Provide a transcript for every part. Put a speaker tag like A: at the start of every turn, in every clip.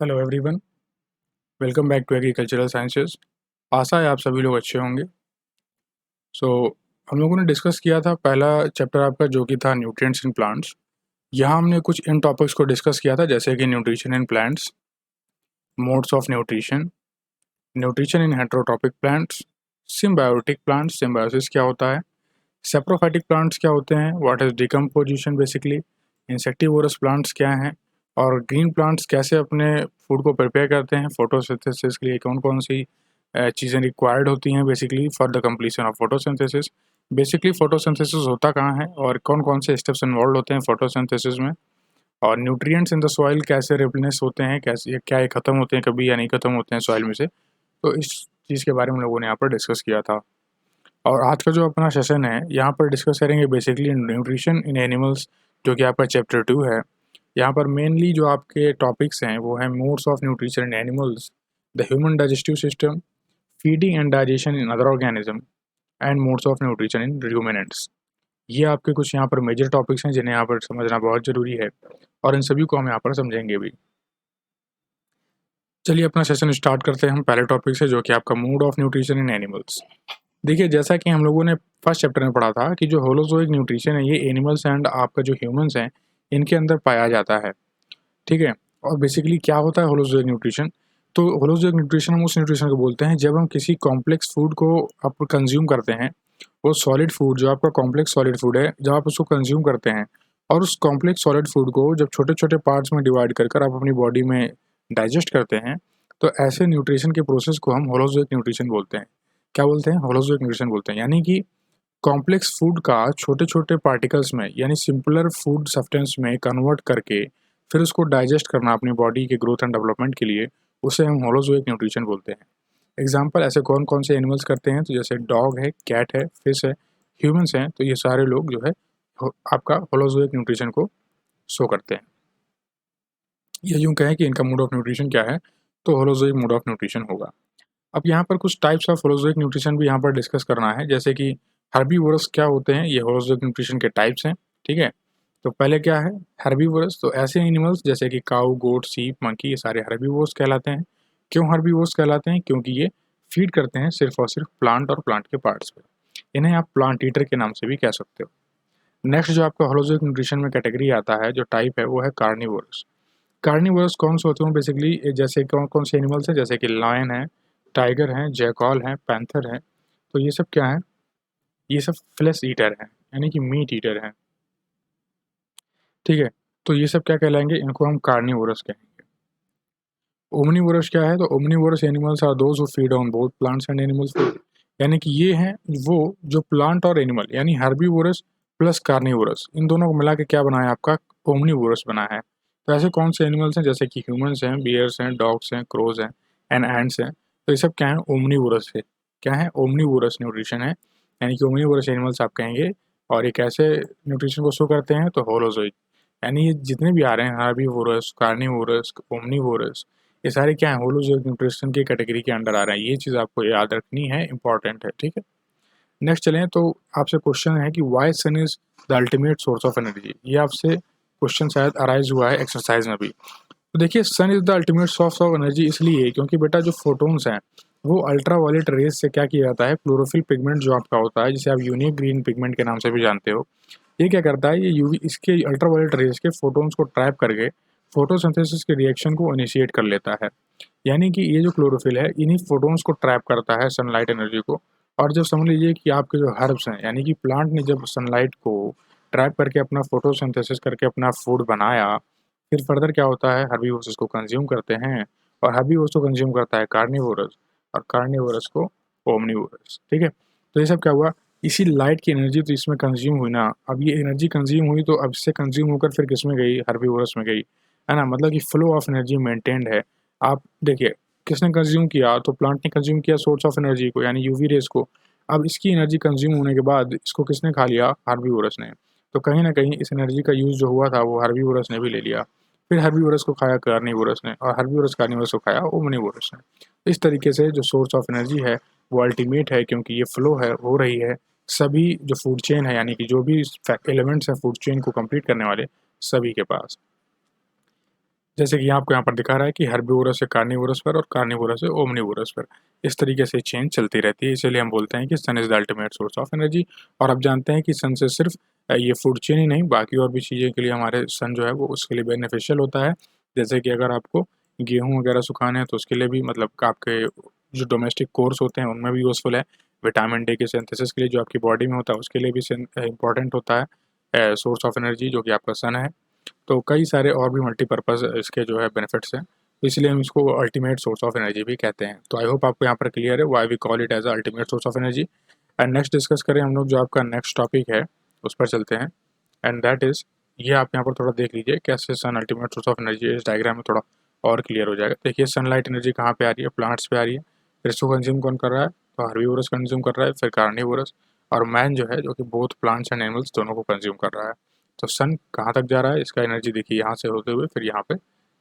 A: Hello everyone, welcome back to agricultural sciences. आशा है आप सभी लोग अच्छे होंगे। सो हम लोगों ने डिस्कस किया था पहला चैप्टर आपका जो कि था न्यूट्रिएंट्स इन प्लांट्स। यहाँ हमने कुछ इन टॉपिक्स को डिस्कस किया था जैसे कि nutrition in plants, modes of nutrition, nutrition in heterotrophic plants, symbiotic plants, symbiosis क्या होता है, सेप्रोफाइटिक प्लांट्स क्या होते हैं, what is decomposition basically, insectivorous plants क्या हैं, और ग्रीन प्लांट्स कैसे अपने फूड को प्रिपेयर करते हैं फोटोसिंथेसिस के लिए, कौन कौन सी चीज़ें रिक्वायर्ड होती हैं basically for the completion of photosynthesis. Basically photosynthesis होता कहाँ है और कौन कौन से स्टेप्स इन्वॉल्व होते हैं फोटोसिंथेसिस में, और न्यूट्रिएंट्स इन द सॉइल कैसे रिप्लेस होते हैं, कैसे क्या ये ख़त्म होते हैं कभी या नहीं ख़त्म होते हैं सॉइल में से। तो इस चीज़ के बारे में हम लोगों ने यहाँ पर डिस्कस किया था। और आज का जो अपना सेशन है यहाँ पर डिस्कस करेंगे बेसिकली न्यूट्रिशन इन एनिमल्स, जो कि आपका चैप्टर 2 है। यहाँ पर मेनली जो आपके टॉपिक्स हैं वो हैं modes of nutrition in animals, the human digestive system, feeding and digestion in other organism, and modes of nutrition in ruminants. ये आपके कुछ यहाँ पर मेजर टॉपिक्स हैं जिन्हें यहाँ पर समझना बहुत ज़रूरी है, और इन सभी को हम यहाँ पर समझेंगे भी। चलिए अपना सेशन स्टार्ट करते हैं हम पहले टॉपिक से, जो कि आपका mode of nutrition in animals. देखिए, जैसा कि हम लोगों ने फर्स्ट चैप्टर में पढ़ा था कि जो होलोजोइक न्यूट्रिशन है ये एनिमल्स एंड आपका जो ह्यूमंस हैं इनके अंदर पाया जाता है, ठीक है। और बेसिकली क्या होता है होलोजोइक न्यूट्रिशन? तो होलोजोइक न्यूट्रिशन हम उस न्यूट्रिशन को बोलते हैं जब हम किसी कॉम्प्लेक्स फूड को आप कंज्यूम करते हैं। वो सॉलिड फूड जो आपका कॉम्प्लेक्स सॉलिड फूड है, जब आप उसको कंज्यूम करते हैं और उस कॉम्प्लेक्स सॉलिड फूड को जब छोटे छोटे पार्ट्स में डिवाइड कर कर आप अपनी बॉडी में डाइजेस्ट करते हैं, तो ऐसे न्यूट्रिशन के प्रोसेस को हम होलोजोइक न्यूट्रिशन बोलते हैं। क्या बोलते हैं? होलोजोइक न्यूट्रिशन बोलते हैं। यानी कि कॉम्प्लेक्स फूड का छोटे छोटे पार्टिकल्स में यानी सिंपलर फूड सब्सटेंस में कन्वर्ट करके फिर उसको डाइजेस्ट करना अपनी बॉडी के ग्रोथ एंड डेवलपमेंट के लिए, उसे हम होलोजोइक न्यूट्रिशन बोलते हैं। एग्जाम्पल ऐसे कौन कौन से एनिमल्स करते हैं, तो जैसे डॉग है, कैट है, फिश है, ह्यूमंस हैं, तो ये सारे लोग जो है आपका होलोजोइक न्यूट्रिशन को शो करते हैं। ये यूँ कहें कि इनका मोड ऑफ न्यूट्रिशन क्या है, तो होलोजोइक मोड ऑफ न्यूट्रिशन होगा। अब यहाँ पर कुछ टाइप्स ऑफ होलोजोइक न्यूट्रिशन भी यहाँ पर डिस्कस करना है, जैसे कि हर्बीवोरस क्या होते हैं, ये होलोजोइक न्यूट्रिशन के टाइप्स हैं, ठीक है। तो पहले क्या है हर्बीवोरस, तो ऐसे एनिमल्स जैसे कि काऊ, गोट, सीप, मंकी, ये सारे हर्बीवोरस कहलाते हैं। क्यों हर्बीवोरस कहलाते हैं? क्योंकि ये फीड करते हैं सिर्फ और सिर्फ प्लांट और प्लांट के पार्ट्स पे। इन्हें आप प्लांट ईटर के नाम से भी कह सकते हो। नेक्स्ट जो आपका होलोजोइक न्यूट्रिशन में कैटेगरी आता है, जो टाइप है, वो है कार्निवोरस। कार्निवोरस कौन से होते हैं बेसिकली, जैसे कौन कौन से एनिमल्स हैं, जैसे कि लायन है, टाइगर हैं, जैकॉल हैं, पैंथर हैं। तो ये सब क्या है? ये सब फ्लैश ईटर हैं, यानी कि मीट ईटर हैं, ठीक है। तो ये सब क्या कहलाएंगे? इनको हम कार्निवोरस कहेंगे। ओमनीवोरस क्या है? तो omnivorous animals are those who feed on both plants and animals food. यानी कि ये हैं वो जो प्लांट और एनिमल यानी हर्बीवोरस प्लस कार्निवोरस, इन दोनों को मिला के क्या बना है आपका ओमनीवोरस बना है। तो ऐसे कौन से एनिमल्स हैं, जैसे कि ह्यूमंस हैं, बियर्स हैं, डॉग्स हैं, क्रोज हैं एंड एंड्स हैं। तो ये सब क्या है? ओमनीवोरस है। क्या है? ओमनीवोरस न्यूट्रिशन है, यानी कि ओमनीवोरस एनिमल्स आप कहेंगे। और ये कैसे न्यूट्रिशन को शो करते हैं? तो होलोजोइक, यानी ये जितने भी आ रहे हैं हर्बीवोरस, कार्निवोरस, ओमनीवोरस, ये सारे क्या है? होलोजोइक न्यूट्रिशन की कैटेगरी के अंडर आ रहे हैं। ये चीज़ आपको याद रखनी है, इंपॉर्टेंट है, ठीक है। नेक्स्ट चलें तो आपसे क्वेश्चन है कि why sun is the ultimate source of energy. ये आपसे क्वेश्चन शायद अराइज हुआ है एक्सरसाइज में भी। तो देखिए, sun is the ultimate source of energy इसलिए क्योंकि बेटा जो फोटोन्स हैं वो अल्ट्रा वायलेट रेज से क्या किया जाता है, क्लोरोफिल पिगमेंट जो आपका होता है, जिसे आप यूनिक ग्रीन पिगमेंट के नाम से भी जानते हो, ये क्या करता है, ये यूवी इसके अल्ट्रा वायलेट रेज के फोटोन्स को ट्रैप करके फोटोसिंथेसिस के रिएक्शन को इनिशिएट कर लेता है। यानी कि ये जो क्लोरोफिल है इन्हीं फोटोन्स को ट्रैप करता है, सनलाइट एनर्जी को। और जब समझ लीजिए कि आपके जो हर्ब्स हैं, यानी कि प्लांट ने जब सनलाइट को ट्रैप करके अपना फोटोसिंथेसिस करके अपना फूड बनाया, फिर फर्दर क्या होता है, हर्बीवोरस इसको कंज्यूम करते हैं, और हर्बीवोरस को कंज्यूम करता है कार्निवोरस, और कार्निवोरस को ओमनीवोरस, ठीक है। तो ये सब क्या हुआ, इसी लाइट की एनर्जी तो इसमें कंज्यूम हुई ना। अब ये एनर्जी कंज्यूम हुई तो अब इससे कंज्यूम होकर फिर किस में गई? हर्बीवोरस में गई, है ना। मतलब कि फ्लो ऑफ एनर्जी मेंटेन्ड है। आप देखिए, किसने कंज्यूम किया? तो प्लांट ने कंज्यूम किया सोर्स ऑफ एनर्जी को, यानी यूवी रेस को। अब इसकी एनर्जी कंज्यूम होने के बाद इसको किसने खा लिया? हर्बीवोरस ने। तो कहीं ना कहीं इस एनर्जी का यूज़ जो हुआ था वो हर्बीवोरस ने भी ले लिया। फिर हर्बीवोरस को खाया कार्निवोरस ने, और हर्बीवोरस कार्निवोरस को खाया ओमनीवोरस ने। इस तरीके से जो सोर्स ऑफ एनर्जी है वो अल्टीमेट है, क्योंकि ये फ्लो है, हो रही है सभी जो फूड चेन है, यानी कि जो भी एलिमेंट्स हैं फूड चेन को कंप्लीट करने वाले, सभी के पास। जैसे कि आपको यहाँ पर दिखा रहा है कि हर्बीवोरस से कार्निवोरस पर और कार्निवोरस से ओमनीवोरस पर, इस तरीके से चेन चलती रहती है। इसीलिए हम बोलते हैं कि sun is the ultimate source of energy. और आप जानते हैं कि सन से सिर्फ ये फूड चेन ही नहीं, बाकी और भी चीज़ें के लिए हमारे सन जो है वो उसके लिए बेनिफिशियल होता है। जैसे कि अगर आपको गेहूँ वगैरह सुखाने हैं तो उसके लिए भी, मतलब आपके जो डोमेस्टिक कोर्स होते हैं उनमें भी यूज़फुल है। विटामिन डी के सिंथेसिस के लिए जो आपकी बॉडी में होता है उसके लिए भी इंपॉर्टेंट होता है सोर्स ऑफ एनर्जी, जो कि आपका सन है। तो कई सारे और भी मल्टीपर्पज़ इसके जो है बेनिफिट्स हैं, तो इसलिए हम इसको अल्टीमेट सोर्स ऑफ एनर्जी भी कहते हैं। तो आई होप आपको यहाँ पर क्लियर है why we call it as ultimate source of energy. And next discuss करें हम लोग, जो आपका नेक्स्ट टॉपिक है उस पर चलते हैं। एंड दैट इज़, ये आप यहाँ पर थोड़ा देख लीजिए कैसे सन अल्टीमेट सोर्स ऑफ एनर्जी, इस डायग्राम में थोड़ा और क्लियर हो जाएगा। देखिए सनलाइट एनर्जी कहाँ पे आ रही है, प्लांट्स पे आ रही है। फिर इसको कंज्यूम कौन कर रहा है, तो हर्बीवोरस कंज्यूम कर रहा है, फिर कार्निवोरस, और मैन जो है जो कि बोथ प्लांट्स एंड एनिमल्स दोनों को कंज्यूम कर रहा है। तो सन कहाँ तक जा रहा है, इसका एनर्जी देखिए यहाँ से होते हुए फिर यहाँ पे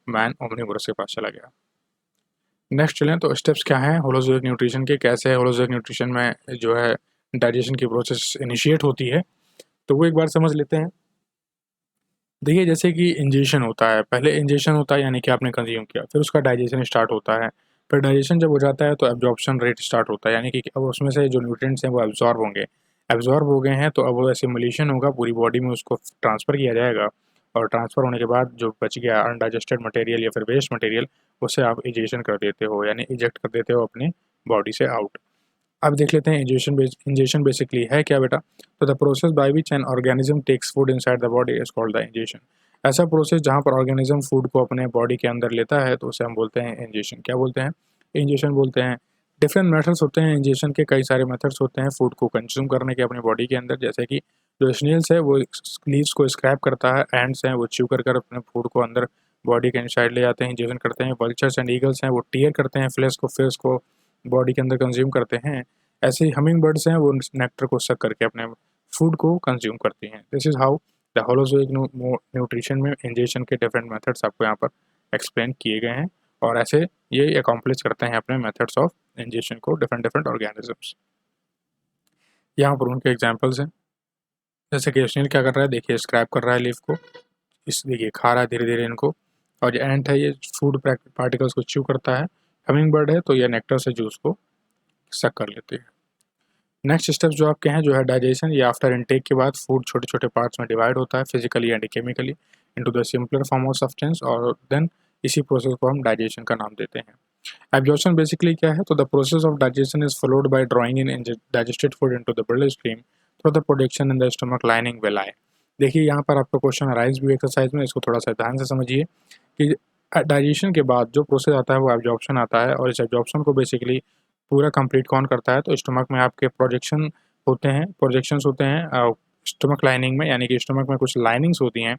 A: मैन ओमनीवोरस के पास चला गया। नेक्स्ट चलें तो स्टेप्स क्या हैं होलोजोइक न्यूट्रिशन के, कैसे है होलोजोइक न्यूट्रिशन में जो है डाइजेशन की प्रोसेस इनिशिएट होती है, तो वो एक बार समझ लेते हैं। देखिए जैसे कि इंजेशन होता है, पहले इंजेशन होता है यानी कि आपने कंज्यूम किया, फिर उसका डाइजेशन स्टार्ट होता है। फिर डाइजेशन जब हो जाता है तो एब्जॉर्प्शन रेट स्टार्ट होता है, यानी कि अब उसमें से जो न्यूट्रिएंट्स हैं वो एब्जॉर्ब होंगे। एब्जॉर्ब हो गए हैं तो अब वो एसिमुलेशन होगा, पूरी बॉडी में उसको ट्रांसफ़र किया जाएगा, और ट्रांसफ़र होने के बाद जो बच गया अनडाइजेस्टेड मटेरियल या फिर वेस्ट मटेरियल, उसे आप इजेशन कर देते हो, यानी इजेक्ट कर देते हो अपनी बॉडी से आउट। अब देख लेते हैं इंजेशन बेसिकली है क्या बेटा। तो the process by which an organism takes food inside the body is called the ingestion. ऐसा प्रोसेस जहाँ पर ऑर्गेनिज्म फूड को अपने बॉडी के अंदर लेता है तो उसे हम बोलते हैं इंजेशन। क्या बोलते हैं, इंजेशन बोलते हैं। डिफरेंट मेथड्स होते हैं इंजेशन के, कई सारे मेथड्स होते हैं फूड को कंज्यूम करने के अपनी बॉडी के अंदर। जैसे कि जो स्नेल्स है वो लीव्स को स्क्रैप करता है, एंड्स हैं वो च्यू कर अपने फूड को अंदर बॉडी के इनसाइड ले जाते हैं, इंजेशन करते हैं। वल्चर्स एंड ईगल्स हैं वो टीयर करते हैं फ्लेश को, फिर उसको बॉडी के अंदर कंज्यूम करते हैं। ऐसे ही हमिंग बर्ड्स हैं वो नेक्टर को सक करके अपने फूड को कंज्यूम करती हैं। This is how the holozoic nutrition में इंजेशन के डिफरेंट मेथड्स आपको यहाँ पर एक्सप्लेन किए गए हैं, और ऐसे ये अकॉम्प्लिश करते हैं अपने मेथड्स ऑफ इंजेशन को डिफरेंट डिफरेंट ऑर्गेनिजम्स। यहाँ पर उनके एग्जाम्पल्स हैं। जैसे कि स्नेल क्या कर रहा है, देखिए स्क्रैप कर रहा है लीफ को, इस देखिए खा रहा है धीरे धीरे इनको। और जो एंट है ये फूड पार्टिकल्स को च्यू करता है। हमिंग बर्ड है तो ये नेक्टर से जूस को सक कर लेते हैं। नेक्स्ट स्टेप्स जो आपके हैं जो है डाइजेशन, ये आफ्टर इनटेक के बाद फूड छोटे छोटे पार्ट्स में डिवाइड होता है physically and chemically into the simpler form of substance, और देन इसी प्रोसेस को हम डाइजेशन का नाम देते हैं। एब्जॉर्प्शन बेसिकली क्या है, तो the process of digestion is followed by drawing in digested food into the blood stream through the production in the stomach lining villi. देखिए यहाँ पर आपका क्वेश्चन अराइज भी एक्सरसाइज में, इसको थोड़ा सा ध्यान से समझिए कि डाइजेशन के बाद जो प्रोसेस आता है वो एब्जॉर्प्शन आता है, और इस एब्जॉर्प्शन को बेसिकली पूरा कंप्लीट कौन करता है, तो स्टमक में आपके प्रोजेक्शंस होते हैं स्टमक लाइनिंग में, यानी कि स्टमक में कुछ लाइनिंग्स होती हैं,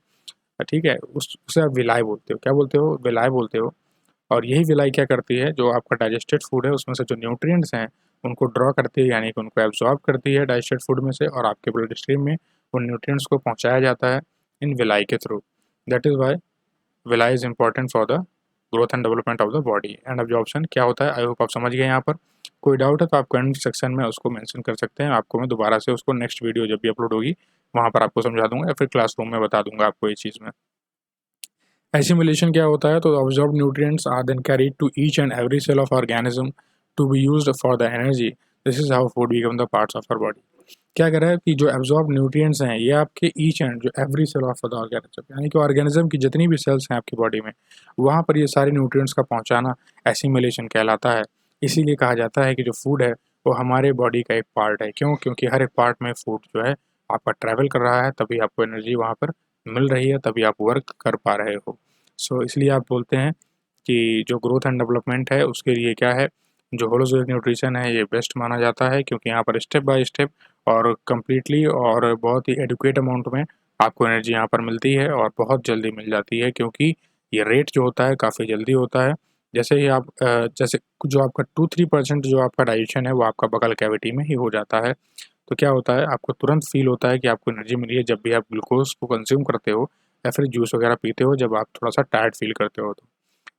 A: ठीक है, उसे आप विलाई बोलते हो। क्या बोलते हो, विलाई बोलते हो। और यही विलाई क्या करती है, जो आपका डाइजेस्टेड फूड है उसमें से जो न्यूट्रिएंट्स हैं उनको ड्रॉ करती है, यानी कि उनको एब्जॉर्ब करती है डाइजेस्टेड फूड में से, और आपके ब्लड स्ट्रीम में उन न्यूट्रिएंट्स को पहुंचाया जाता है इन विलाई के through. That is why villi is important for the growth and development of the body. And absorption क्या होता है, आई होप आप समझ गए। यहाँ पर कोई डाउट है तो आप कमेंट सेक्शन में उसको मेंशन कर सकते हैं, आपको मैं दोबारा से उसको नेक्स्ट वीडियो जब भी अपलोड होगी वहाँ पर आपको समझा दूंगा, या फिर क्लासरूम में बता दूंगा आपको ये चीज़ में। एसिमुलेशन क्या होता है, तो absorb nutrients are then carried to each and every cell of organism to be used for the energy. This is how food become the parts of our body. क्या कह रहा है कि जो एब्जॉर्ब न्यूट्रिएंट्स हैं ये आपके ईच एंड जो every cell of the organism, यानी कि ऑर्गेनिज्म की जितनी भी सेल्स हैं आपकी बॉडी में, वहाँ पर ये सारे न्यूट्रिएंट्स का पहुँचाना एसिमुलेशन कहलाता है। इसीलिए कहा जाता है कि जो फूड है वो हमारे बॉडी का एक पार्ट है। क्यों, क्योंकि हर एक पार्ट में फूड जो है आपका ट्रैवल कर रहा है, तभी आपको एनर्जी वहाँ पर मिल रही है, तभी आप वर्क कर पा रहे हो। सो इसलिए आप बोलते हैं कि जो ग्रोथ एंड डेवलपमेंट है उसके लिए क्या है, जो होलोजोइक न्यूट्रिशन है ये बेस्ट माना जाता है, क्योंकि यहाँ पर स्टेप बाय स्टेप और कम्प्लीटली और बहुत ही एडुकेट अमाउंट में आपको एनर्जी यहाँ पर मिलती है, और बहुत जल्दी मिल जाती है, क्योंकि ये रेट जो होता है काफ़ी जल्दी होता है। जैसे ही आप जैसे जो आपका 2-3% जो आपका डाइजेशन है वो आपका बगल कैविटी में ही हो जाता है, तो क्या होता है आपको तुरंत फील होता है कि आपको एनर्जी मिली है जब भी आप ग्लूकोज को कंज्यूम करते हो या फिर जूस वगैरह पीते हो, जब आप थोड़ा सा टायर्ड फील करते हो। तो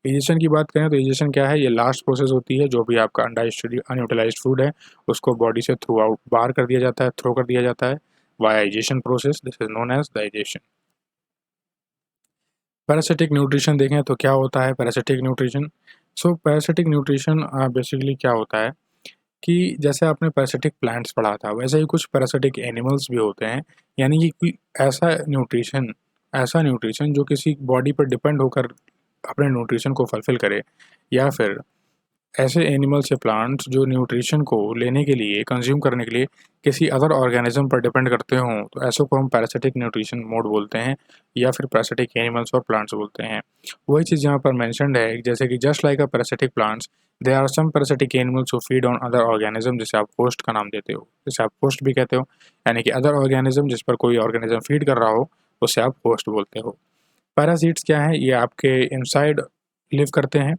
A: एजेशन की बात करें तो एजेशन क्या है, ये लास्ट प्रोसेस होती है, जो भी आपका अनयूटिलाइज्ड फूड है उसको बॉडी से थ्रू आउट बाहर कर दिया जाता है, थ्रो कर दिया जाता है via ingestion process, this is known as digestion. Parasitic nutrition देखें तो क्या होता है parasitic nutrition. So parasitic nutrition basically क्या होता है कि जैसे आपने पैरासिटिक प्लांट्स पढ़ा था वैसे ही कुछ पैरासिटिक एनिमल्स भी होते हैं, यानी कि कोई ऐसा न्यूट्रिशन जो किसी बॉडी पर डिपेंड होकर अपने न्यूट्रिशन को फुलफिल करे, या फिर ऐसे एनिमल्स या प्लांट्स जो न्यूट्रिशन को लेने के लिए कंज्यूम करने के लिए किसी अदर ऑर्गेनिज्म पर डिपेंड करते हों, तो ऐसों को हम पैरासिटिक न्यूट्रिशन मोड बोलते हैं या फिर पैरासिटिक एनिमल्स और प्लांट्स बोलते हैं। वही चीज़ यहाँ पर मैंशनड है, जैसे कि just like a parasitic plants there are some parasitic animals who feed on other organism, जिसे आप होस्ट का नाम देते हो, जिसे आप होस्ट भी कहते हो, यानी कि अदर ऑर्गेनिज्म जिस पर कोई ऑर्गेनिज्म फीड कर रहा हो उसे आप होस्ट बोलते हो। पैरासीट्स क्या है, ये आपके इनसाइड लिव करते हैं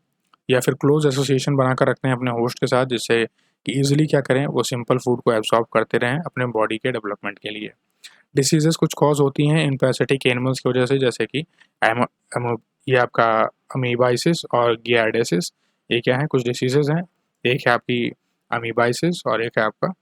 A: या फिर क्लोज एसोसिएशन बनाकर रखते हैं अपने होस्ट के साथ, जिससे कि ईजिली क्या करें वो सिंपल फूड को एब्जॉर्ब करते रहें अपने बॉडी के डेवलपमेंट के लिए। डिसीजेस कुछ कॉज होती हैं इन पैरासिटिक एनिमल्स की वजह से, जैसे कि ये आपका अमीबाइसिस और गियार्डिसिस, ये क्या है कुछ डिसीजेज हैं। एक है आपकी अमीबाइसिस और एक है आपका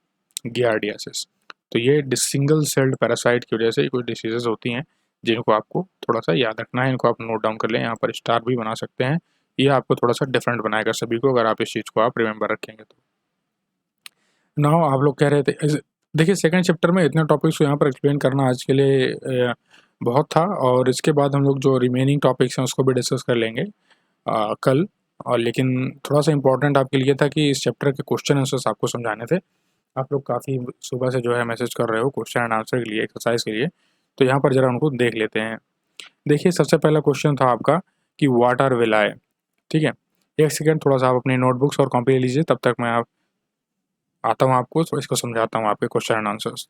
A: गियार्डियासिस। तो ये सिंगल सेल्ड पैरासाइट की वजह से कुछ डिसीजेज होती हैं जिनको आपको थोड़ा सा याद रखना है, इनको आप नोट डाउन कर लें, यहाँ पर स्टार भी बना सकते हैं, ये आपको थोड़ा सा डिफरेंट बनाएगा सभी को अगर आप इस चीज़ को आप रिमेंबर रखेंगे तो। नाउ आप लोग कह रहे थे देखिए सेकंड चैप्टर में इतने टॉपिक्स को यहाँ पर एक्सप्लेन करना आज के लिए बहुत था, और इसके बाद हम लोग जो रिमेनिंग टॉपिक्स हैं उसको भी डिस्कस कर लेंगे कल। और लेकिन थोड़ा सा इम्पोर्टेंट आपके लिए था कि इस चैप्टर के क्वेश्चन आंसर्स आपको समझाने थे। आप लोग काफ़ी सुबह से जो है मैसेज कर रहे हो क्वेश्चन एंड आंसर के लिए, एक्सरसाइज के लिए, तो यहाँ पर ज़रा उनको देख लेते हैं। देखिए सबसे पहला क्वेश्चन था आपका कि वाट आर विलाय। ठीक है, एक सेकेंड थोड़ा सा आप अपनी नोटबुक्स और कॉपी ले लीजिए, तब तक मैं आप आता हूँ आपको तो इसको समझाता हूँ आपके question and answers.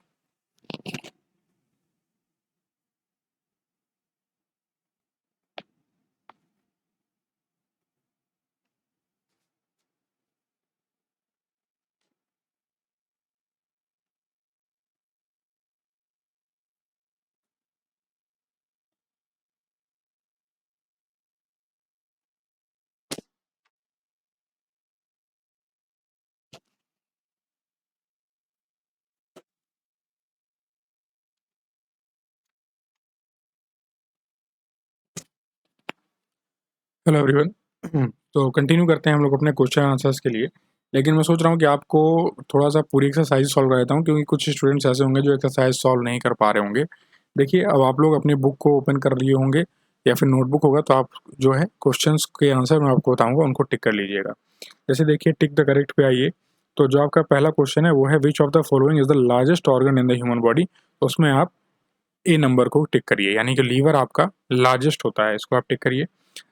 A: Hello everyone. तो कंटिन्यू करते हैं हम लोग अपने क्वेश्चन आंसर्स के लिए, लेकिन मैं सोच रहा हूँ कि आपको थोड़ा सा पूरी एक्सरसाइज सॉल्व कराता हूँ, क्योंकि कुछ स्टूडेंट्स ऐसे होंगे जो एक्सरसाइज सॉल्व नहीं कर पा रहे होंगे। देखिए अब आप लोग अपनी बुक को ओपन कर लिए होंगे या फिर नोटबुक होगा, तो आप जो है क्वेश्चंस के आंसर मैं आपको बताऊँगा उनको टिक कर लीजिएगा। जैसे देखिए टिक द करेक्ट पे आइए, तो जो आपका पहला क्वेश्चन है वो है which of the following is the largest organ in the human body. तो उसमें आप ए नंबर को टिक करिए, यानी कि लीवर आपका लार्जेस्ट होता है, इसको आप टिक करिए।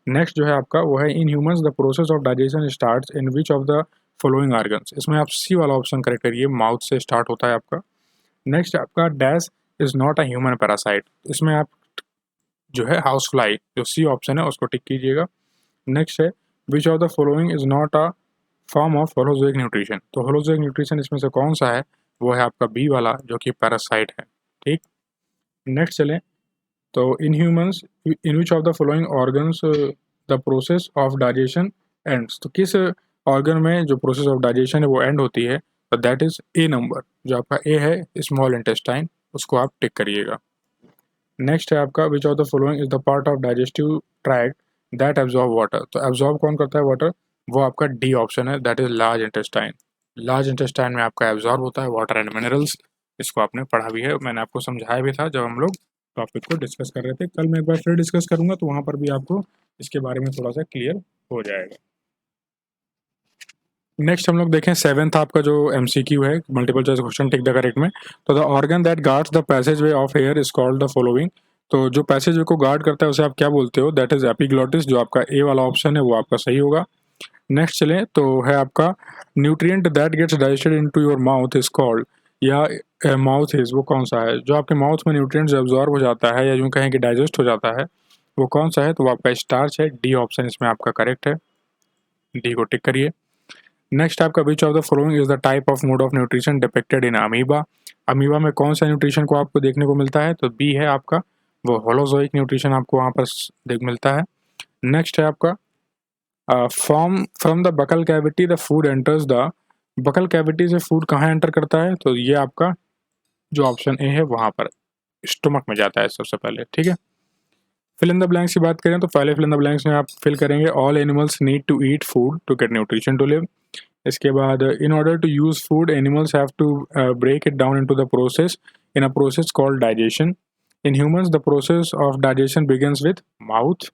A: नेक्स्ट जो है आपका वो है इन humans the process of digestion starts in which of the following organs. इसमें आप सी वाला ऑप्शन करेक्ट करिए, माउथ से स्टार्ट होता है आपका। नेक्स्ट आपका dash is not a human parasite, इसमें आप जो है हाउस फ्लाई जो सी ऑप्शन है उसको टिक कीजिएगा। नेक्स्ट है which of the following is not a form of holozoic nutrition. तो होलोजोइक न्यूट्रिशन इसमें से कौन सा है, वो है आपका बी वाला जो कि पैरासाइट है। ठीक, नेक्स्ट चलें, तो in humans in which of the following organs the process of digestion ends. तो किस ऑर्गन में जो प्रोसेस ऑफ डाइजेशन है वो एंड होती है, तो दैट इज ए नंबर, जो आपका ए है स्मॉल इंटेस्टाइन, उसको आप टिक करिएगा। नेक्स्ट है आपका which of the following is the part of digestive tract that absorb water. तो एब्जॉर्ब कौन करता है वाटर, वो आपका डी ऑप्शन है, that is large intestine. Large intestine में आपका एब्जॉर्ब होता है वाटर एंड मिनरल्स। इसको आपने पढ़ा भी है, मैंने आपको समझाया भी था जब हम लोग टॉपिक को डिस्कस कर रहे थे। कल मैं एक बार फिर डिस्कस करूंगा तो वहाँ पर भी आपको इसके बारे में थोड़ा सा क्लियर हो जाएगा। नेक्स्ट हम लोग देखें सेवेंथ आपका जो एमसीक्यू है, multiple choice question tick the correct में। तो the organ that guards the passage way of air is called the following. तो जो पैसेज वे को गार्ड करता है उसे आप क्या बोलते हो, दैट इज एपिग्लॉटिस, जो आपका ए वाला ऑप्शन है वो आपका सही होगा। नेक्स्ट चलें तो है आपका nutrient that gets digested into your mouth is called, या माउथ इज वो कौन सा है, जो आपके माउथ में न्यूट्रिएंट्स एब्जॉर्ब हो जाता है या यूँ कहें कि डाइजेस्ट हो जाता है वो कौन सा है, तो वो आपका स्टार्च है, डी ऑप्शन इसमें आपका करेक्ट है, डी को टिक करिए। नेक्स्ट आपका which of the following is the type of mode of nutrition depicted in amoeba. Amoeba में कौन सा न्यूट्रिशन को आपको देखने को मिलता है, तो बी है आपका वो होलोजोइक न्यूट्रिशन आपको वहाँ पर देख मिलता है। नेक्स्ट है आपका from the buccal cavity the food enters the, buccal cavity से फूड कहाँ एंटर करता है, तो ये आपका जो ऑप्शन ए है वहाँ पर स्टमक में जाता है सबसे पहले, ठीक है। फिल इन द ब्लैंक्स की बात करें तो पहले फिल इन द ब्लैंक्स में आप फिल करेंगे all animals need to eat food to get nutrition to live. इसके बाद in order to use food animals have to break it down into the process in a process called digestion. In humans the process of digestion begins with mouth.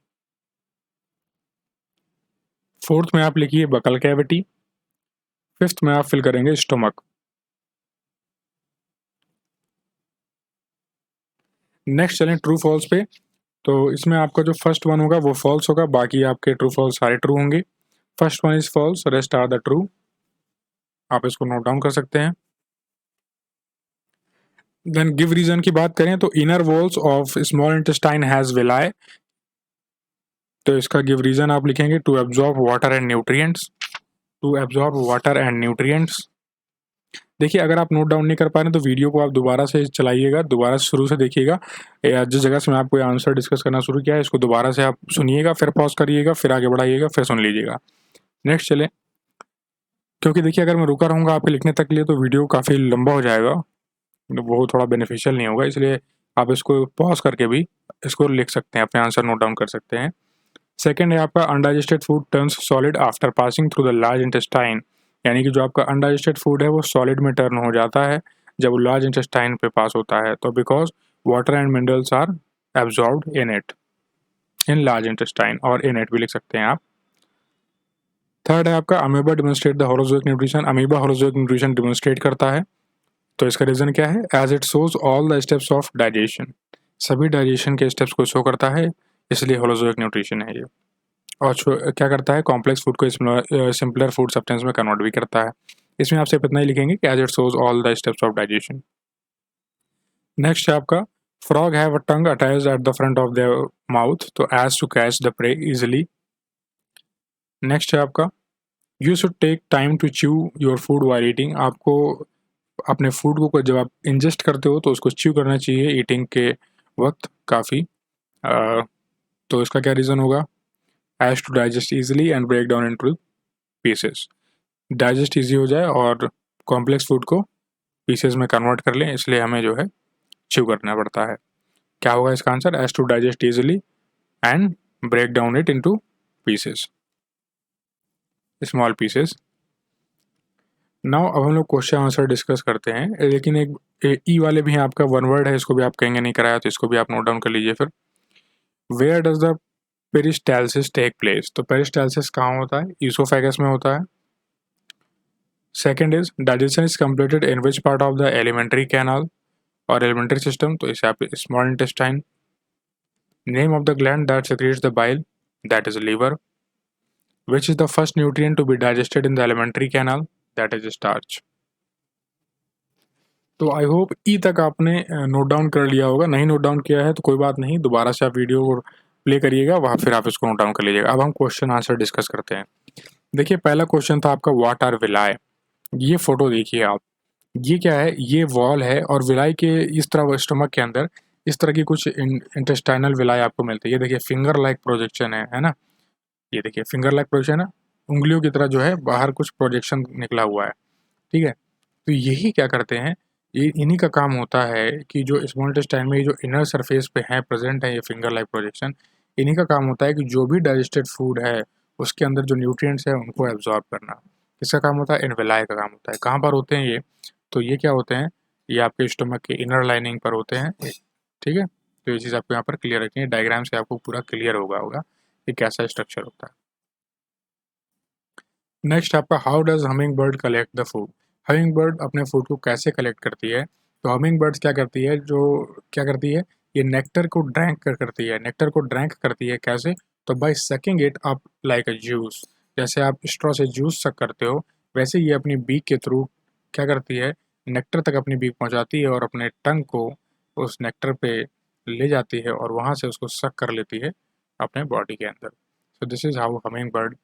A: Fourth में आप लिखिए buccal cavity. Fifth में आप fill करेंगे stomach. Next चलें true false पे। तो इसमें आपका जो फर्स्ट वन होगा वो फॉल्स होगा, बाकी आपके ट्रू फॉल्स सारे ट्रू होंगे। First one is false, rest are the true. आप इसको नोट डाउन कर सकते हैं। देन गिव रीजन की बात करें तो inner walls of small intestine has villi. तो इसका गिव रीजन आप लिखेंगे to absorb water and nutrients. To absorb water and nutrients. देखिए अगर आप नोट डाउन नहीं कर पा रहे तो वीडियो को आप दोबारा से चलाइएगा, दोबारा से शुरू से देखिएगा। जिस जगह से मैं आपको आंसर डिस्कस करना शुरू किया है इसको दोबारा से आप सुनिएगा, फिर पॉज करिएगा, फिर आगे बढ़ाइएगा, फिर सुन लीजिएगा। नेक्स्ट चले, क्योंकि देखिए अगर मैं रुका रहूँगा आपके लिखने तक के लिए तो वीडियो काफ़ी लंबा हो जाएगा, वो थोड़ा बेनिफिशियल नहीं होगा, इसलिए आप इसको पॉज करके भी इसको लिख सकते हैं, अपने आंसर नोट डाउन कर सकते हैं। सेकेंड है आपका undigested food turns solid after passing through the large intestine. यानी कि जो आपका अनडाइजेस्टेड फूड है वो सॉलिड में टर्न हो जाता है जब वो लार्ज इंटेस्टाइन पे पास होता है, तो because water and minerals are absorbed in it, in large intestine, और इन इट भी लिख सकते हैं आप। थर्ड है आपका amoeba demonstrate the holozoic nutrition. Amoeba holozoic nutrition demonstrate करता है, तो इसका रीजन क्या है, as it shows all the steps of digestion. सभी डाइजेशन के स्टेप्स को शो करता है, इसलिए होलोजोइक न्यूट्रिशन है ये। और क्या करता है, कॉम्प्लेक्स फूड को सिंपलर फूड सब्सटेंस में कन्वर्ट भी करता है। इसमें आप सिर्फ इतना ही लिखेंगे कि as it shows all the steps of digestion. Next है आपका frog have a tongue attached at the front of the mouth, तो as to catch the prey easily. Next है आपका you should take time to chew your food while eating. आपको अपने food को जब आप इंजेस्ट करते हो तो उसको च्यू करना चाहिए ईटिंग के वक्त काफ़ी। तो इसका क्या रीज़न होगा, as to digest easily and break down into pieces. Digest easy हो जाए और कॉम्प्लेक्स फूड को पीसेस में कन्वर्ट कर लें, इसलिए हमें जो है च्यू करना पड़ता है। क्या होगा इसका answer, as to digest easily and break down it into pieces, small pieces. Now अब हम लोग क्वेश्चन आंसर डिस्कस करते हैं, लेकिन एक ई वाले भी हैं आपका वन वर्ड है, इसको भी आप कहेंगे नहीं कराया, तो इसको भी आप नोट डाउन कर लीजिए फिर। Where does the peristalsis take place, तो पेरिस्टाल्सिस कहाँ होता है, ईसोफेगस में होता है। Second is digestion is completed in which part of the alimentary canal और एलिमेंट्री सिस्टम, तो इसे आप small intestine. Name of the gland that secretes the bile, that is liver. Which is the first nutrient to be digested in the alimentary canal, that is starch. तो I hope ई तक आपने note down कर लिया होगा, नहीं note down किया है तो कोई बात नहीं, दोबारा से आप वीडियो को प्ले करिएगा, वहाँ फिर आप इसको नोट डाउन कर लीजिएगा। अब हम क्वेश्चन आंसर डिस्कस करते हैं। देखिए पहला क्वेश्चन था आपका व्हाट आर विलाई। ये फोटो देखिए आप, ये क्या है, ये वॉल है और विलाई के इस तरह स्टमक के अंदर इस तरह की कुछ इंटेस्टाइनल विलाई आपको मिलती है। ये देखिए फिंगर लाइक प्रोजेक्शन है ना, ये देखिए फिंगर लाइक प्रोजेक्शन है, उंगलियों की तरह जो है बाहर कुछ प्रोजेक्शन निकला हुआ है, ठीक है। तो यही क्या करते हैं, ये इन्हीं का काम होता है कि जो स्मॉल इंटेस्टाइन में जो इनर सरफेस पे है प्रेजेंट है ये फिंगर लाइक प्रोजेक्शन, इन्हीं का काम होता है कि जो भी डाइजेस्टेड फूड है उसके अंदर जो न्यूट्रिएंट्स है उनको एब्जॉर्ब करना। इसका काम होता है, इनविलाई का काम होता है। कहाँ पर होते हैं ये, तो ये क्या होते हैं, ये आपके स्टमक के इनर लाइनिंग पर होते हैं, ठीक है। तो ये चीज़ आपको यहाँ पर क्लियर रखनी है, डायग्राम से आपको पूरा क्लियर होगा कि कैसा स्ट्रक्चर होता है। नेक्स्ट आपका how does humming bird collect the food. Humming bird अपने फूड को कैसे कलेक्ट करती है, तो हमिंग बर्ड्स क्या करती है, जो क्या करती है, ये नेक्टर को ड्रैंक करती है। नेक्टर को ड्रैंक करती है कैसे, तो by sucking it up like a juice. जैसे आप स्ट्रॉ से जूस सक करते हो वैसे ये अपनी बीक के थ्रू क्या करती है, नेक्टर तक अपनी बीक पहुंचाती है और अपने टंग को उस नेक्टर पे ले जाती है और वहाँ से उसको सक कर लेती है अपने बॉडी के अंदर। So this is how humming bird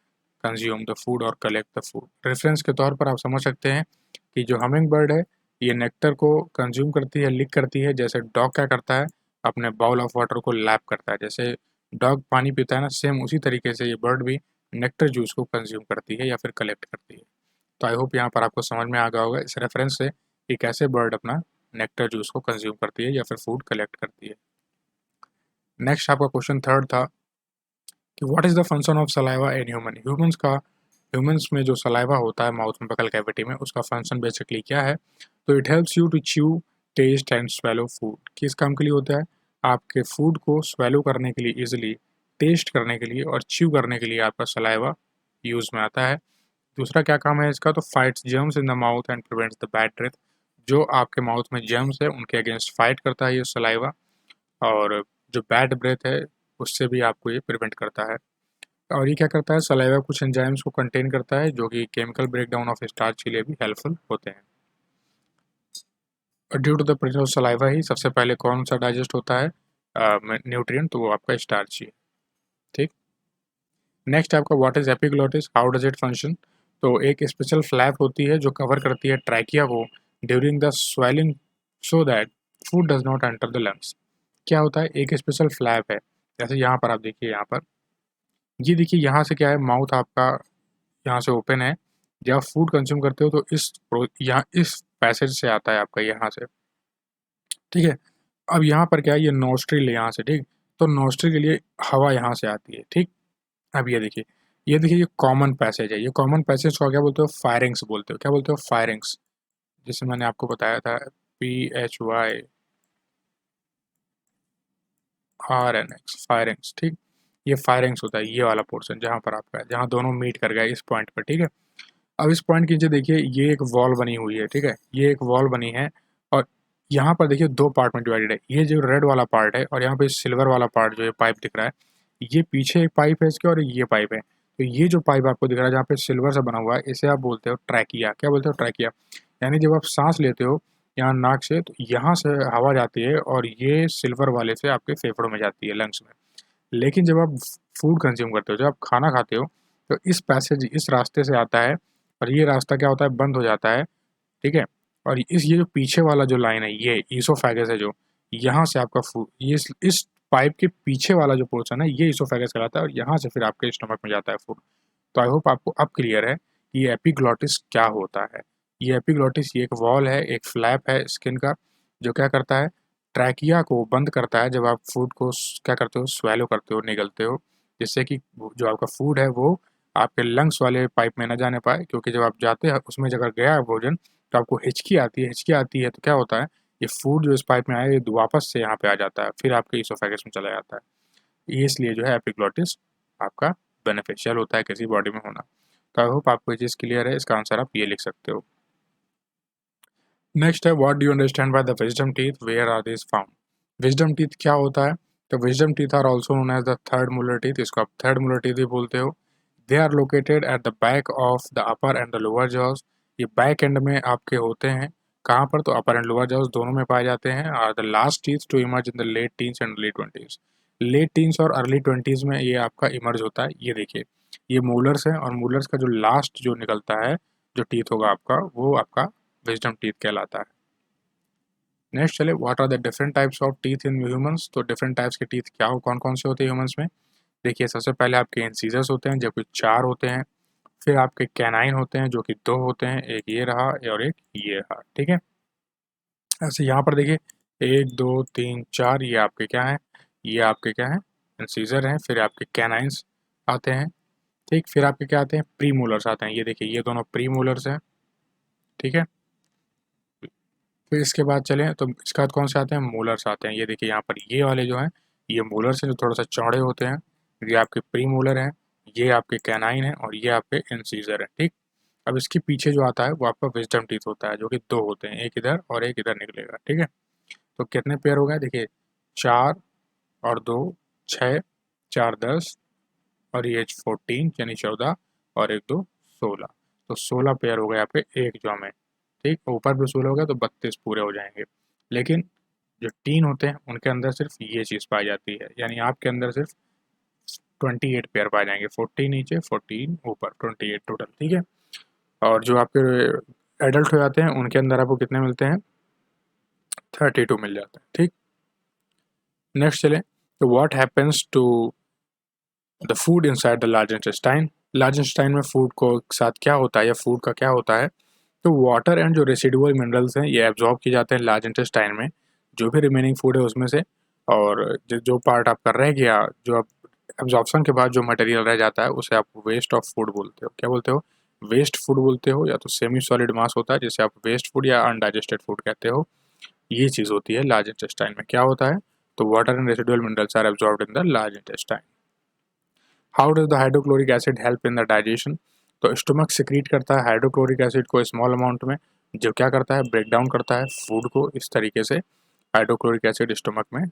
A: consume the food और कलेक्ट द फूड। रेफरेंस के तौर पर आप समझ सकते हैं कि जो हमिंग बर्ड है ये नेक्टर को कंज्यूम करती है, लिक करती है, जैसे डॉग क्या करता है, अपने बाउल ऑफ वाटर को लैप करता है। जैसे डॉग पानी पीता है ना, सेम उसी तरीके से ये बर्ड भी नेक्टर जूस को कंज्यूम करती है या फिर कलेक्ट करती है। तो आई होप यहाँ पर आपको समझ में आ गया होगा इस रेफरेंस से कि कैसे बर्ड अपना नेक्टर जूस को कंज्यूम करती है या फिर फूड कलेक्ट करती है। नेक्स्ट आपका क्वेश्चन थर्ड था कि what is the function of saliva in humans में जो सलाइवा होता है माउथ में बकल कैविटी में, उसका फंक्शन बेसिकली क्या है? तो it helps you to chew, taste and swallow food. किस काम के लिए होता है? आपके फूड को स्वेलो करने के लिए, इजिली टेस्ट करने के लिए और च्यू करने के लिए आपका सलाइवा यूज़ में आता है। दूसरा क्या काम है इसका? तो fights germs in the mouth and prevents the bad breath. जो आपके माउथ में जर्म्स है उनके अगेंस्ट फाइट करता है ये सलाइवा, और जो बैड ब्रेथ है उससे भी आपको ये प्रिवेंट करता है। और ये क्या करता है? सलाइवा कुछ एंजाइम्स को कंटेन करता है जो कि केमिकल ब्रेकडाउन ऑफ स्टार्च के लिए भी हेल्पफुल होते हैं। और due to the presence of saliva ही सबसे पहले कौन सा डाइजेस्ट होता है न्यूट्रिएंट? तो वो आपका स्टार्च ही है। ठीक। नेक्स्ट आपका what is epiglottis, how does it function? तो एक स्पेशल फ्लैप होती है जो कवर करती है ट्रैकिया को during the swelling so that food does not enter the lungs. क्या होता है? एक स्पेशल फ्लैप है, जैसे यहाँ पर आप देखिए, यहाँ पर ये देखिए, यहाँ से क्या है, माउथ आपका यहाँ से ओपन है। जब आप फूड कंज्यूम करते हो तो यहाँ इस पैसेज से आता है आपका यहाँ से, ठीक है। अब यहाँ पर क्या है, ये नोस्ट्रिल है यहाँ से, ठीक। तो नोस्ट्रिल के लिए हवा यहाँ से आती है, ठीक। अब ये देखिए ये कॉमन पैसेज है। ये कॉमन पैसेज को क्या बोलते हो? फायरिंग्स बोलते हो। क्या बोलते हो? फायरिंग्स। जैसे मैंने आपको बताया था, PHYRNX, फायरिंग्स, ठीक। ये फायरिंग्स होता है, ये वाला पोर्शन जहाँ पर आपका है, जहाँ दोनों मीट कर गए इस पॉइंट पर, ठीक है। अब इस पॉइंट के नीचे देखिए, ये एक वॉल बनी हुई है, ठीक है। ये एक वॉल बनी है और यहाँ पर देखिए दो पार्ट में डिवाइडेड है। ये जो रेड वाला पार्ट है और यहाँ पे सिल्वर वाला पार्ट जो है, पाइप दिख रहा है, ये पीछे एक पाइप है इसके और ये पाइप है। तो ये जो पाइप आपको दिख रहा है जहाँ पे सिल्वर से बना हुआ है, इसे आप बोलते हो ट्रैकिया। क्या बोलते हो? ट्रैकिया। यानी जब आप सांस लेते हो यहाँ नाक से, तो यहाँ से हवा जाती है और ये सिल्वर वाले से आपके फेफड़ों में जाती है, लंग्स में। लेकिन जब आप फूड कंज्यूम करते हो, जब आप खाना खाते हो, तो इस पैसेज, इस रास्ते से आता है और ये रास्ता क्या होता है? बंद हो जाता है, ठीक है। और ये जो पीछे वाला जो लाइन है, ये ईसोफेगस है, जो यहाँ से आपका फूड, ये इस पाइप के पीछे वाला जो पोर्शन है, ये ईसोफेगस कहलाता है और यहाँ से फिर आपके स्टमक में जाता है फूड। तो आई होप आपको अब क्लियर है कि ये एपिग्लॉटिस क्या होता है। ये एपिग्लॉटिस, ये एक वॉल है, एक फ्लैप है स्किन का, जो क्या करता है? ट्रैकिया को बंद करता है जब आप फूड को क्या करते हो? स्वेलो करते हो, निगलते हो, जिससे कि जो आपका फूड है वो आपके लंग्स वाले पाइप में ना जाने पाए। क्योंकि जब आप जाते हैं उसमें अगर गया भोजन तो आपको हिचकी आती है। हिचकी आती है तो क्या होता है? ये फूड जो इस पाइप में आया, ये वापस से यहाँ पे आ जाता है, फिर आपके इसोफेगस में चला जाता है। ये इसलिए जो है एपिग्लॉटिस आपका बेनिफिशियल होता है किसी बॉडी में होना। तो आई होप आपको ये चीज़ क्लियर है। इसका आंसर आप ये लिख सकते हो। नेक्स्ट है, what do you understand by the wisdom teeth, where are these found? Wisdom teeth क्या होता है? तो wisdom teeth are also known as the third molar teeth. इसको आप थर्ड मोलर टीथ भी बोलते हो। They are located at the back of the upper and the lower jaws. ये बैक एंड में आपके होते हैं। कहाँ पर? तो अपर एंड लोअर जॉज दोनों में पाए जाते हैं। और the last teeth to emerge in the late teens and early twenties. Late teens और अर्ली ट्वेंटीज में ये आपका इमर्ज होता है। ये देखिए, ये मोलर्स है और मोलर्स का जो लास्ट जो निकलता है, जो टीथ होगा आपका, वो आपका विजडम टीथ कहलाता है। नेक्स्ट चले, what are the different types of teeth in humans? तो डिफरेंट टाइप्स के टीथ क्या हो, कौन कौन से होते हैं ह्यूमंस में? देखिए, सबसे पहले आपके इंसीजर्स होते हैं जो कि 4 होते हैं। फिर आपके कैनाइन होते हैं जो कि 2 होते हैं, एक ये रहा और एक ये रहा, ठीक है। ऐसे यहाँ पर देखिए, 1 2 3 4, ये आपके क्या हैं? ये आपके क्या हैं? इंसीजर हैं। फिर आपके कैनाइन्स आते हैं, ठीक। फिर आपके क्या आते हैं? प्रीमोलर्स आते हैं। ये देखिए, ये दोनों प्रीमोलर्स हैं, ठीक है। फिर इसके बाद चलें तो इसके बाद कौन से आते हैं? मोलर्स आते हैं। ये देखिए, यहाँ पर ये वाले जो हैं, ये मोलर्स हैं जो थोड़ा सा चौड़े होते हैं। ये आपके प्री मोलर हैं, ये आपके कैनाइन हैं और ये आपके इंसीजर हैं, ठीक। अब इसके पीछे जो आता है वो आपका विजडम टीथ होता है, जो कि 2 होते हैं, एक इधर और एक इधर निकलेगा, ठीक है। तो कितने पेयर हो गए? देखिए, 4 और 2 6, 4 10 और ये 14 यानी 14 और 1 2 16। तो 16 पेयर हो गए आपके एक जॉ में, ठीक। ऊपर भी 16 हो गया तो 32 पूरे हो जाएंगे। लेकिन जो टीन होते हैं उनके अंदर सिर्फ ये चीज़ पाई जाती है, यानी आपके अंदर सिर्फ 28 पेयर पाए जाएंगे। 14 नीचे, 14 ऊपर, 28 टोटल, ठीक है। और जो आपके एडल्ट हो जाते हैं उनके अंदर आपको कितने मिलते हैं? 32 मिल जाते हैं, ठीक। नेक्स्ट चले, तो what happens to the food inside the large intestine? Large intestine में फूड को साथ क्या होता है या फूड का क्या होता है, तो वाटर एंड जो रेसिडुअल मिनरल्स हैं ये एब्जॉर्ब किए जाते हैं लार्ज इंटेस्टाइन में, जो भी रिमेनिंग फूड है उसमें से। और जो पार्ट आपका रह गया, जो आप एब्जॉर्प्शन के बाद जो मटेरियल रह जाता है उसे आप वेस्ट ऑफ फूड बोलते हो। क्या बोलते हो? वेस्ट फूड बोलते हो, या तो सेमी सॉलिड मास होता है जिसे आप वेस्ट फूड या अनडाइजेस्टेड फूड कहते हो। ये चीज़ होती है लार्ज इंटेस्टाइन में। क्या होता है? तो water and residual minerals are absorbed in the large intestine. How does the hydrochloric acid help in the digestion? तो स्टमक सिक्रीट करता है हाइड्रोक्लोरिक एसिड को स्मॉल अमाउंट में, जो क्या करता है, ब्रेक डाउन करता है फूड को। इस तरीके से हाइड्रोक्लोरिक एसिड स्टमक में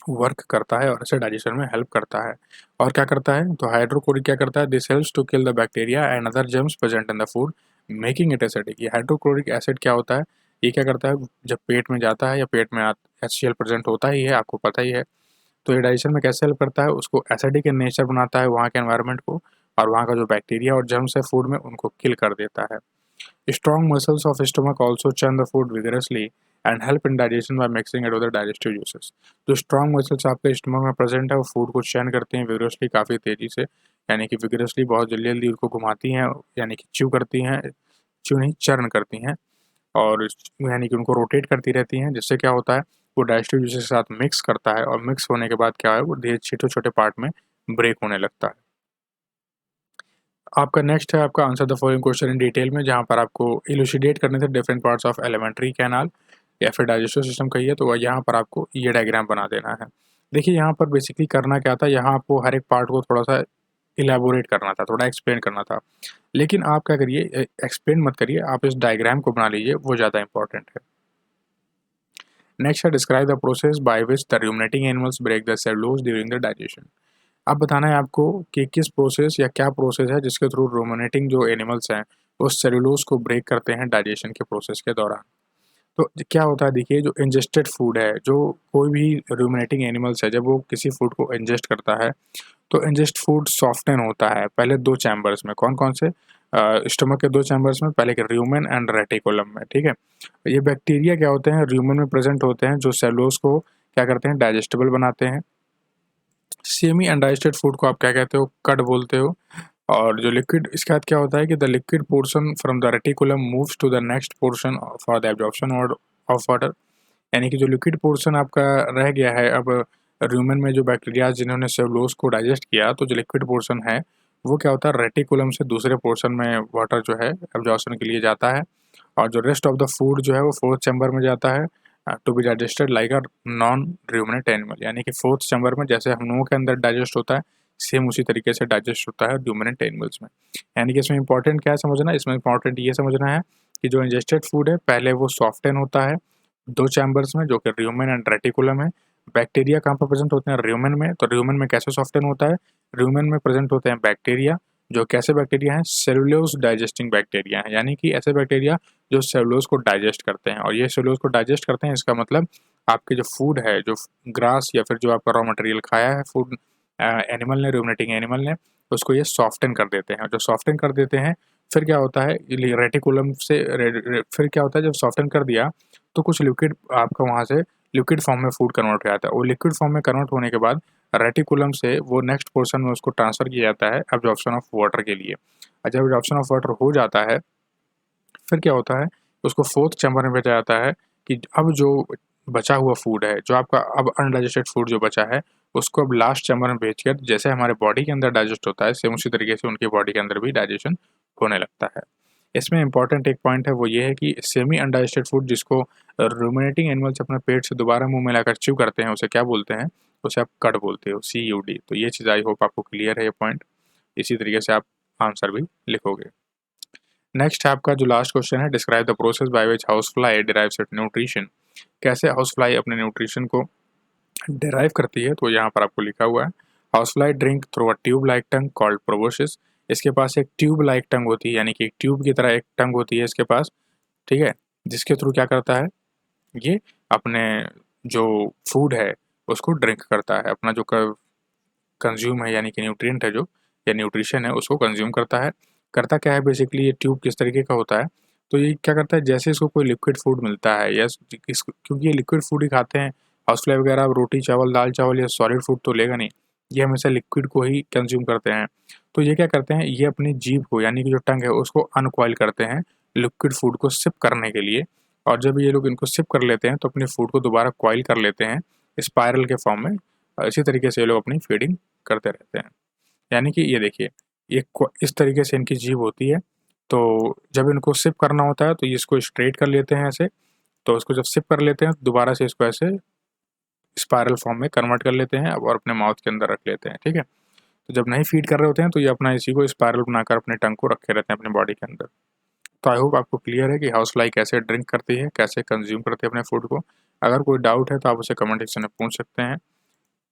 A: वर्क करता है और इसे डाइजेशन में हेल्प करता है। और क्या करता है? तो हाइड्रोक्लोरिक क्या करता है? This helps to kill the bacteria and other germs present in the food making it acidic. ये हाइड्रोक्लोरिक एसिड क्या होता है? ये क्या करता है? जब पेट में जाता है या पेट में HCl प्रेजेंट होता ही है, आपको पता ही है, तो ये डाइजेशन में कैसे हेल्प करता है? उसको एसिडिक इन नेचर बनाता है वहाँ के एनवायरनमेंट को, और वहाँ का जो बैक्टीरिया और जर्म्स है फूड में उनको किल कर देता है। Strong muscles of stomach also churn the food vigorously and help in digestion by mixing it with the digestive juices। जो स्ट्रॉन्ग मसल्स आपके स्टमक में प्रेजेंट है वो फूड को चर्न करते हैं विगरसली, काफ़ी तेज़ी से, यानी कि विगरसली बहुत जल्दी जल्दी उसको घुमाती हैं, यानी कि च्यू करती हैं, च्यू नहीं चर्न करती हैं, और यानी कि उनको रोटेट करती रहती हैं, जिससे क्या होता है, वो डाइजेस्टिव जूसेस के साथ मिक्स करता है, और मिक्स होने के बाद क्या है, वो धीरे छोटे छोटे पार्ट में ब्रेक होने लगता है। आपका नेक्स्ट है आपका answer the following question in detail में, जहाँ पर आपको इलुसिडेट करने थे different parts of alimentary canal या फिर डाइजेस्टिव सिस्टम कहिए, तो यहाँ पर आपको ये डायग्राम बना देना है। देखिए यहाँ पर बेसिकली करना क्या था, यहाँ आपको हर एक पार्ट को थोड़ा सा इलेबोरेट करना था, थोड़ा एक्सप्लेन करना था, लेकिन आप क्या करिए, एक्सप्लेन मत करिए, आप इस डायग्राम को बना लीजिए, वो ज़्यादा इंपॉर्टेंट है। नेक्स्ट है describe the process by which the ruminating animals break the cellulose during the digestion. अब बताना है आपको कि किस प्रोसेस या क्या प्रोसेस है जिसके थ्रू रूमिनेटिंग जो एनिमल्स हैं वो सेलुलोज को ब्रेक करते हैं डाइजेशन के प्रोसेस के दौरान। तो क्या होता है, देखिए जो इंजेस्टेड फूड है, जो कोई भी रूमिनेटिंग एनिमल्स है, जब वो किसी फूड को इंजेस्ट करता है तो इंजेस्ट फूड सॉफ्टन होता है पहले दो चैम्बर्स में। कौन कौन से? स्टमक के दो चैम्बर्स में, पहले के र्यूमेन एंड रेटिकुलम में, ठीक है। ये बैक्टीरिया क्या होते हैं, र्यूमेन में प्रेजेंट होते हैं, जो सेलुलोज को क्या करते हैं, डाइजेस्टेबल बनाते हैं। सेमी अनडाइजेस्टेड फूड को आप क्या कहते हो? कड बोलते हो। और जो लिक्विड, इसके बाद क्या होता है कि the liquid portion from the reticulum moves to the next portion for the absorption of water. यानी कि जो लिक्विड पोर्शन आपका रह गया है अब र्यूमेन में, जो बैक्टीरिया जिन्होंने सेलुलोज को डाइजेस्ट किया, तो जो लिक्विड पोर्शन है वो क्या होता है, रेटिकुलम से दूसरे पोर्शन में वाटर जो है एब्जॉर्प्शन के लिए जाता है, और जो रेस्ट ऑफ द फूड जो है वो फोर्थ चैम्बर में जाता है to be digested like a non ruminant animal. यानी कि फोर्थ चैम्बर में जैसे हम लोगों के अंदर डाइजेस्ट होता है, सेम उसी तरीके से डाइजेस्ट होता है र्यूमिनेंट एनिमल्स में। यानी कि इसमें इंपॉर्टेंट क्या है समझना, इसमें इंपॉर्टेंट ये समझना है कि जो इंजेस्टेड फूड है पहले वो सॉफ्टन होता है दो चैम्बर्स में, जो कि र्यूमेन एंड रेटिकुलम है। बैक्टीरिया कहाँ पर प्रेजेंट होते हैं? र्यूमेन में। तो र्यूमेन में कैसे सॉफ्टन होता है? र्यूमेन में प्रेजेंट होते हैं बैक्टीरिया, जो कैसे बैक्टीरिया हैं? सेलुलोज डाइजेस्टिंग बैक्टीरिया हैं, यानी कि ऐसे बैक्टीरिया जो सेलुलोज को डाइजेस्ट करते हैं। और ये सेलुलोज को डाइजेस्ट करते हैं, इसका मतलब आपके जो फूड है, जो ग्रास या फिर जो आपका रॉ मटेरियल खाया है फूड एनिमल ने, रूमिनेटिंग एनिमल ने, उसको ये सॉफ्टन कर देते हैं। जो सॉफ्टन कर देते हैं, फिर क्या होता है, रेटिकुलम से फिर क्या होता है, जब सॉफ्टन कर दिया तो कुछ लिक्विड आपका वहाँ से लिक्विड फॉर्म में फूड कन्वर्ट हो जाता है। वो लिक्विड फॉर्म में कन्वर्ट होने के बाद रेटिकुलम से वो नेक्स्ट पोर्शन में उसको ट्रांसफर किया जाता है एब्जॉर्प्शन ऑफ वाटर के लिए। और जब एब्जॉर्प्शन ऑफ वाटर हो जाता है, फिर क्या होता है, उसको फोर्थ चैम्बर में भेजा जाता है कि अब जो बचा हुआ फूड है, जो आपका अब अनडाइजेस्टेड फूड जो बचा है, उसको अब लास्ट चैम्बर में भेजकर जैसे हमारे बॉडी के अंदर डाइजेस्ट होता है, सेम उसी तरीके से उनकी बॉडी के अंदर भी डाइजेशन होने लगता है। इसमें इंपॉर्टेंट एक पॉइंट है, वो ये है कि सेमी अनडाइजेस्टेड फूड जिसको रूमिनेटिंग एनिमल्स अपने पेट से दोबारा मुंह में लाकर च्यू करते हैं, उसे क्या बोलते हैं? उसे आप कड बोलते हो, CUD। तो ये चीज़ आई होप आपको क्लियर है ये पॉइंट। इसी तरीके से आप आंसर भी लिखोगे। नेक्स्ट है आपका जो लास्ट क्वेश्चन है, describe the process by which house fly derives it's nutrition. कैसे हाउस फ्लाई अपने न्यूट्रिशन को डिराइव करती है, तो यहाँ पर आपको लिखा हुआ है, house fly drink through a tube like tongue called proboscis. इसके पास एक ट्यूब लाइक टंग होती है, यानी कि एक ट्यूब की तरह एक टंग होती है इसके पास, ठीक है, जिसके थ्रू क्या करता है, ये अपने जो फूड है उसको ड्रिंक करता है, अपना जो कंज्यूम है, यानी कि न्यूट्रिएंट है जो, या न्यूट्रिशन है, उसको कंज्यूम करता है। करता क्या है बेसिकली, ये ट्यूब किस तरीके का होता है, तो ये क्या करता है, जैसे इसको कोई लिक्विड फूड मिलता है या क्योंकि ये लिक्विड फूड ही खाते हैं, हाउस फ्लाई वगैरह रोटी चावल दाल चावल या सॉलिड फूड तो लेगा नहीं, ये हमेशा लिक्विड को ही कंज्यूम करते हैं। तो ये क्या करते हैं, ये अपनी जीभ को यानी कि जो टंग है उसको अनकॉइल करते हैं लिक्विड फूड को सिप करने के लिए, और जब ये लोग इनको सिप कर लेते हैं तो अपने फूड को दोबारा कॉइल कर लेते हैं स्पाइरल के फॉर्म में। इसी तरीके से ये लोग अपनी फीडिंग करते रहते हैं। यानी कि ये देखिए, इस तरीके से इनकी जीभ होती है। तो जब इनको सिप करना होता है तो ये इसको स्ट्रेट कर लेते हैं ऐसे, तो इसको जब सिप कर लेते हैं तो दोबारा से इसको ऐसे स्पाइरल फॉर्म में कन्वर्ट कर लेते हैं और अपने माउथ के अंदर रख लेते हैं। ठीक है, तो जब नहीं फीड कर रहे होते हैं तो ये अपना इसी को स्पाइरल बनाकर अपने टंग को रखे रहते हैं अपने बॉडी के अंदर। तो आई होप आपको क्लियर है कि हाउस फ्लाई कैसे ड्रिंक करती है, कैसे कंज्यूम करती है अपने फूड को। अगर कोई डाउट है तो आप उसे कमेंट सेक्शन में पूछ सकते हैं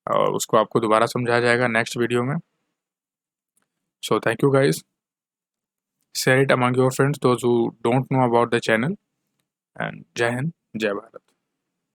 A: और उसको आपको दोबारा समझाया जाएगा नेक्स्ट वीडियो में। So thank you guys, share it among your friends those who don't know about the channel, and जय हिंद, जय भारत।